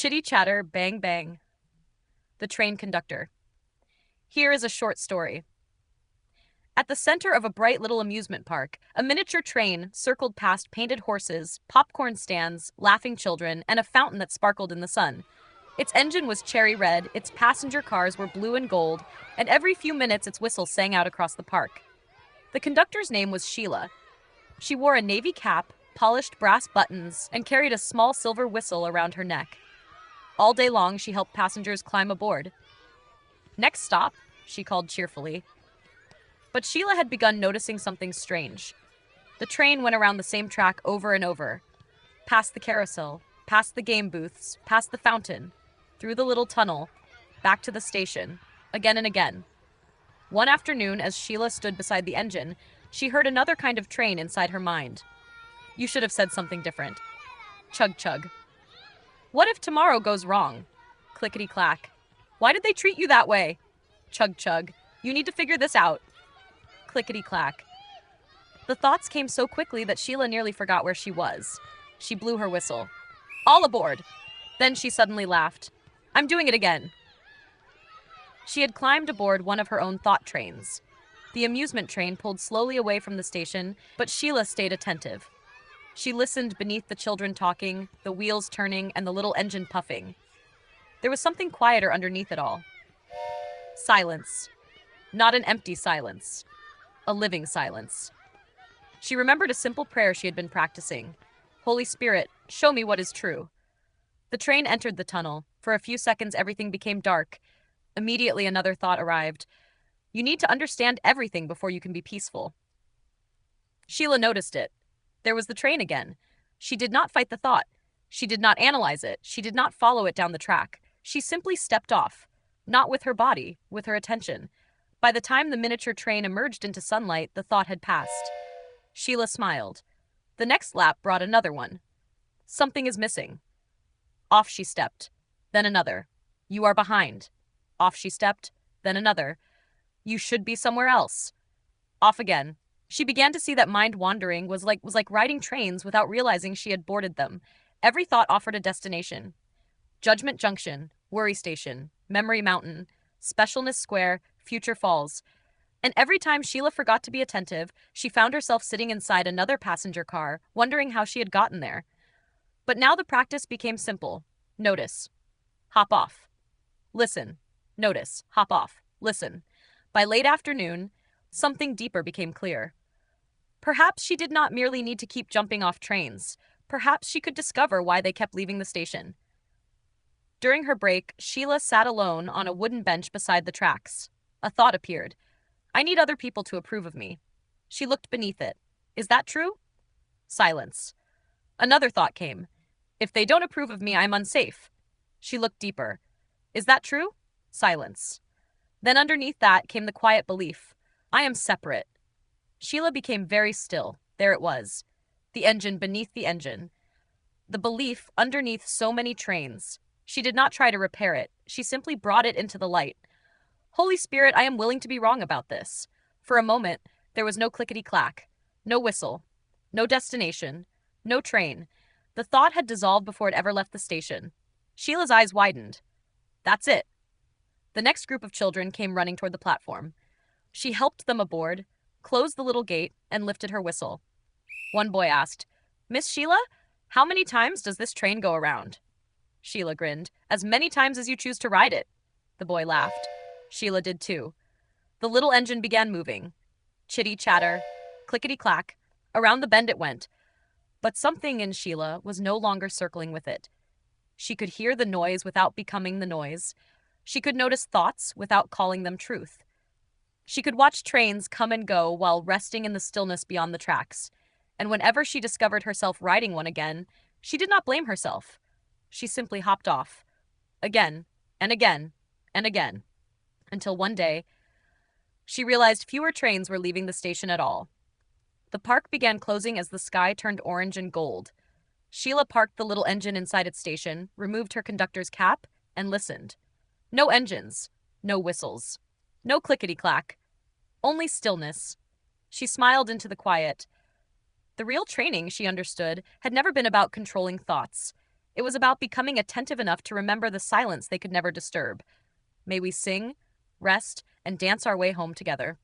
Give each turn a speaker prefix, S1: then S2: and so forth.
S1: Chitty chatter, bang bang. The Train Conductor. Here is a short story. At the center of a bright little amusement park, a miniature train circled past painted horses, popcorn stands, laughing children, and a fountain that sparkled in the sun. Its engine was cherry red, its passenger cars were blue and gold, and every few minutes its whistle sang out across the park. The conductor's name was Sheila. She wore a navy cap, polished brass buttons, and carried a small silver whistle around her neck. All day long, she helped passengers climb aboard. "Next stop," she called cheerfully. But Sheila had begun noticing something strange. The train went around the same track over and over. Past the carousel, past the game booths, past the fountain, through the little tunnel, back to the station, again and again. One afternoon, as Sheila stood beside the engine, she heard another kind of train inside her mind. You should have said something different. Chug chug. What if tomorrow goes wrong? Clickety clack. Why did they treat you that way? Chug chug. You need to figure this out. Clickety clack. The thoughts came so quickly that Sheila nearly forgot where she was. She blew her whistle. All aboard! Then she suddenly laughed. I'm doing it again. She had climbed aboard one of her own thought trains. The amusement train pulled slowly away from the station, but Sheila stayed attentive. She listened beneath the children talking, the wheels turning, and the little engine puffing. There was something quieter underneath it all. Silence. Not an empty silence. A living silence. She remembered a simple prayer she had been practicing. Holy Spirit, show me what is true. The train entered the tunnel. For a few seconds, everything became dark. Immediately, another thought arrived. You need to understand everything before you can be peaceful. Sheila noticed it. There was the train again. She did not fight the thought. She did not analyze it. She did not follow it down the track. She simply stepped off. Not with her body, with her attention. By the time the miniature train emerged into sunlight, the thought had passed. Sheila smiled. The next lap brought another one. Something is missing. Off she stepped. Then another. You are behind. Off she stepped. Then another. You should be somewhere else. Off again. She began to see that mind wandering was like riding trains without realizing she had boarded them. Every thought offered a destination. Judgment Junction, Worry Station, Memory Mountain, Specialness Square, Future Falls. And every time Sheila forgot to be attentive, she found herself sitting inside another passenger car, wondering how she had gotten there. But now the practice became simple. Notice. Hop off. Listen. Notice. Hop off. Listen. By late afternoon, something deeper became clear. Perhaps she did not merely need to keep jumping off trains. Perhaps she could discover why they kept leaving the station. During her break, Sheila sat alone on a wooden bench beside the tracks. A thought appeared. I need other people to approve of me. She looked beneath it. Is that true? Silence. Another thought came. If they don't approve of me, I'm unsafe. She looked deeper. Is that true? Silence. Then underneath that came the quiet belief. I am separate. Sheila became very still. There it was. The engine beneath the engine. The belief underneath so many trains. She did not try to repair it. She simply brought it into the light. Holy Spirit, I am willing to be wrong about this. For a moment, there was no clickety-clack, no whistle, no destination, no train. The thought had dissolved before it ever left the station. Sheila's eyes widened. That's it. The next group of children came running toward the platform. She helped them aboard, closed the little gate, and lifted her whistle. One boy asked, Miss Sheila, how many times does this train go around? Sheila grinned. As many times as you choose to ride it. The boy laughed. Sheila did too. The little engine began moving. Chitty chatter, clickety-clack. Around the bend it went. But something in Sheila was no longer circling with it. She could hear the noise without becoming the noise. She could notice thoughts without calling them truth. She could watch trains come and go while resting in the stillness beyond the tracks. And whenever she discovered herself riding one again, she did not blame herself. She simply hopped off. Again, and again, and again. Until one day, she realized fewer trains were leaving the station at all. The park began closing as the sky turned orange and gold. Sheila parked the little engine inside its station, removed her conductor's cap, and listened. No engines, no whistles, no clickety-clack, only stillness. She smiled into the quiet. The real training, she understood, had never been about controlling thoughts. It was about becoming attentive enough to remember the silence they could never disturb. May we sing, rest, and dance our way home together.